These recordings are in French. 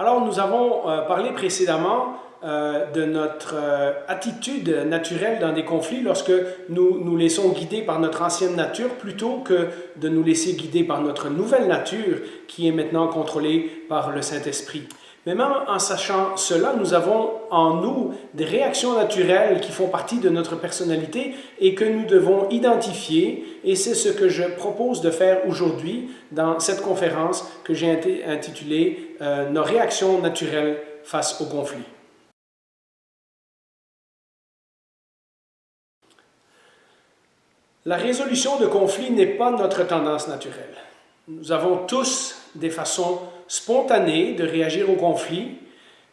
Alors, nous avons parlé précédemment de notre attitude naturelle dans des conflits lorsque nous nous laissons guider par notre ancienne nature plutôt que de nous laisser guider par notre nouvelle nature qui est maintenant contrôlée par le Saint-Esprit. Mais même en sachant cela, nous avons en nous des réactions naturelles qui font partie de notre personnalité et que nous devons identifier. Et c'est ce que je propose de faire aujourd'hui dans cette conférence que j'ai intitulée « Nos réactions naturelles face au conflit ». La résolution de conflits n'est pas notre tendance naturelle. Nous avons tous des façons spontanées de réagir au conflit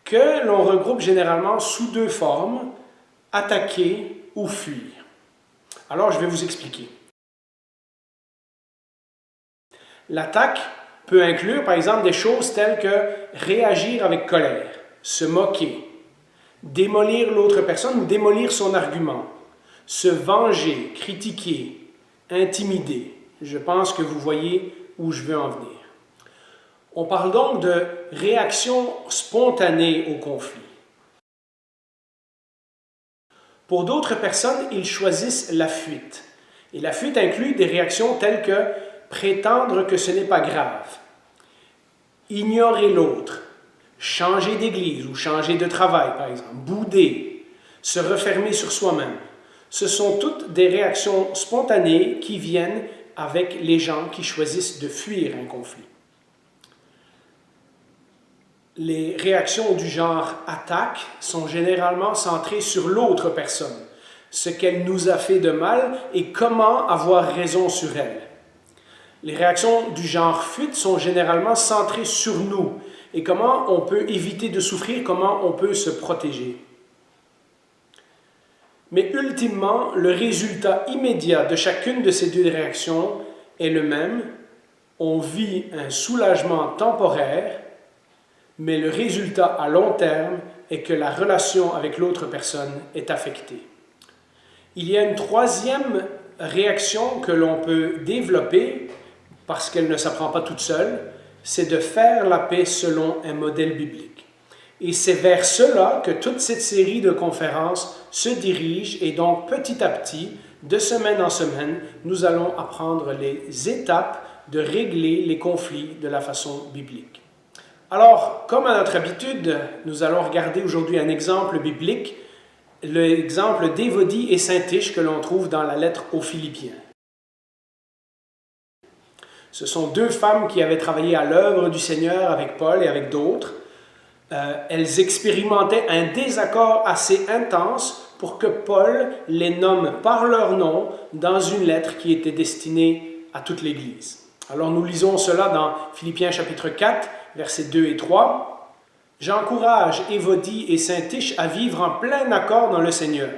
que l'on regroupe généralement sous deux formes, attaquer ou fuir. Alors, je vais vous expliquer. L'attaque peut inclure, par exemple, des choses telles que réagir avec colère, se moquer, démolir l'autre personne ou démolir son argument, se venger, critiquer, intimider. Je pense que vous voyez où je veux en venir. On parle donc de réaction spontanée au conflit. Pour d'autres personnes, ils choisissent la fuite. Et la fuite inclut des réactions telles que prétendre que ce n'est pas grave, ignorer l'autre, changer d'église ou changer de travail, par exemple, bouder, se refermer sur soi-même. Ce sont toutes des réactions spontanées qui viennent avec les gens qui choisissent de fuir un conflit. Les réactions du genre attaque sont généralement centrées sur l'autre personne, ce qu'elle nous a fait de mal et comment avoir raison sur elle. Les réactions du genre fuite sont généralement centrées sur nous et comment on peut éviter de souffrir, comment on peut se protéger. Mais ultimement, le résultat immédiat de chacune de ces deux réactions est le même. On vit un soulagement temporaire, mais le résultat à long terme est que la relation avec l'autre personne est affectée. Il y a une troisième réaction que l'on peut développer, parce qu'elle ne s'apprend pas toute seule, c'est de faire la paix selon un modèle biblique. Et c'est vers cela que toute cette série de conférences se dirige et donc petit à petit, de semaine en semaine, nous allons apprendre les étapes de régler les conflits de la façon biblique. Alors, comme à notre habitude, nous allons regarder aujourd'hui un exemple biblique, l'exemple d'Évodie et Syntyche que l'on trouve dans la lettre aux Philippiens. Ce sont deux femmes qui avaient travaillé à l'œuvre du Seigneur avec Paul et avec d'autres. Elles expérimentaient un désaccord assez intense pour que Paul les nomme par leur nom dans une lettre qui était destinée à toute l'Église. Alors nous lisons cela dans Philippiens chapitre 4, versets 2 et 3. « J'encourage Évodie et Syntyche à vivre en plein accord dans le Seigneur.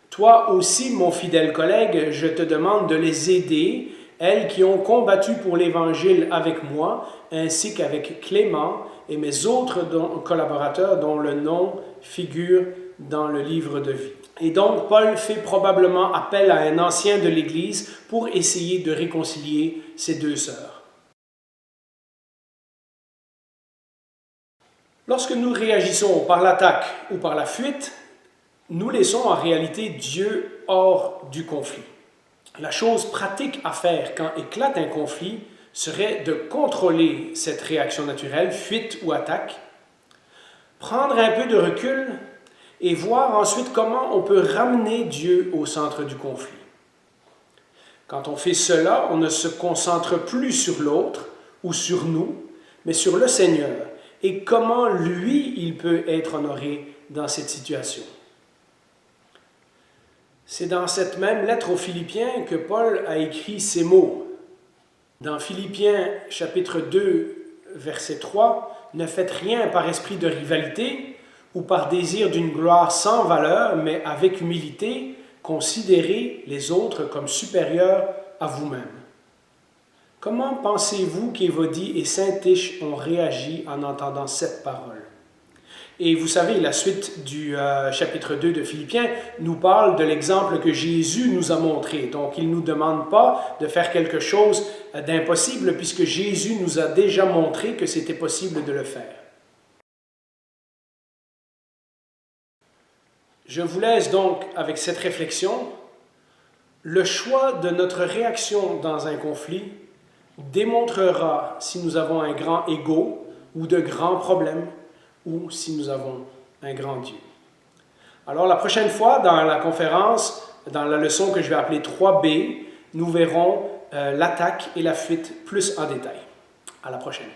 Toi aussi, mon fidèle collègue, je te demande de les aider, elles qui ont combattu pour l'Évangile avec moi, ainsi qu'avec Clément et mes autres collaborateurs dont le nom figure dans le livre de vie. » Et donc, Paul fait probablement appel à un ancien de l'Église pour essayer de réconcilier ces deux sœurs. Lorsque nous réagissons par l'attaque ou par la fuite, nous laissons en réalité Dieu hors du conflit. La chose pratique à faire quand éclate un conflit serait de contrôler cette réaction naturelle, fuite ou attaque, prendre un peu de recul et voir ensuite comment on peut ramener Dieu au centre du conflit. Quand on fait cela, on ne se concentre plus sur l'autre ou sur nous, mais sur le Seigneur et comment lui, il peut être honoré dans cette situation. C'est dans cette même lettre aux Philippiens que Paul a écrit ces mots. Dans Philippiens chapitre 2, verset 3, « Ne faites rien par esprit de rivalité ou par désir d'une gloire sans valeur, mais avec humilité, considérez les autres comme supérieurs à vous-même. » Comment pensez-vous qu'Évodie et Syntyche ont réagi en entendant cette parole? Et vous savez, la suite du chapitre 2 de Philippiens nous parle de l'exemple que Jésus nous a montré. Donc, il ne nous demande pas de faire quelque chose d'impossible puisque Jésus nous a déjà montré que c'était possible de le faire. Je vous laisse donc avec cette réflexion. Le choix de notre réaction dans un conflit démontrera si nous avons un grand ego ou de grands problèmes ou si nous avons un grand Dieu. Alors la prochaine fois, dans la conférence, dans la leçon que je vais appeler 3B, nous verrons l'attaque et la fuite plus en détail. À la prochaine.